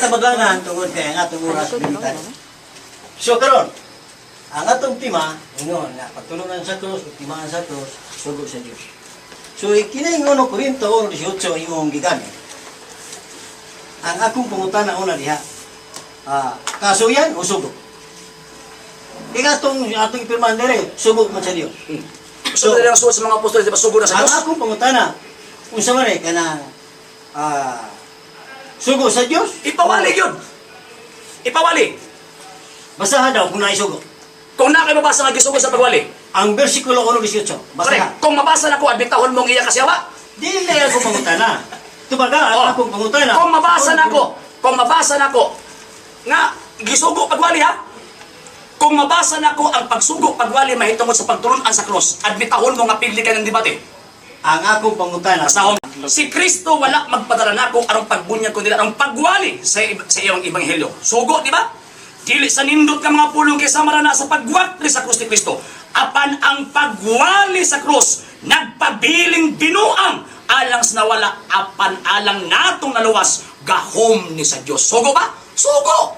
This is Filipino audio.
Tabaglangan tungod kay ang atong oras limited. So karon, ang atong tima ingon na pagtulungan sa krus, timaan sa krus, sugo sa Dios. So kini ngono Korinto 18 imong gigamit. Ang akong pangutana una diha. Kasuyan o sugo? Atong ipirmahan dire, sugo man sa Dios. So, ang suot sa mga apostol, di ba sugo na sa Diyos? Ang akong pangutana, unsa man kanang sugo sa Dios? Ipawali yun. Ipawali. Basahan daw kung naisugo. Kung na kayo mabasa nga gisugo sa pagwali. Ang bersikulo 1:18. Basahan. Kung mabasa na ko, adbitahon mong iya kasyawa. Dili na ako pangutana. Tubaga, akong pangutana. Kung mabasa na ko, nga, gisugo pagwali ha? Kung mabasa na ko ang pagsugo pagwali mahitungod sa pagtulunan sa cross, admitahon mo nga pili ka ng debate. Ang akong pangutana. Basta si Kristo wala magpadala nako arong pagbunyag kundi arong pagwali sa iyang ebanghelyo. Sugo, di ba? Dili sa nindot ka mga pulong kaysa marana sa pagwatli sa krus ni Kristo. Apan ang pagwali sa krus, nagpabiling binuang alang sa nawala, apan alang natong naluwas, gahom ni sa Diyos. Sugo ba? Sugo!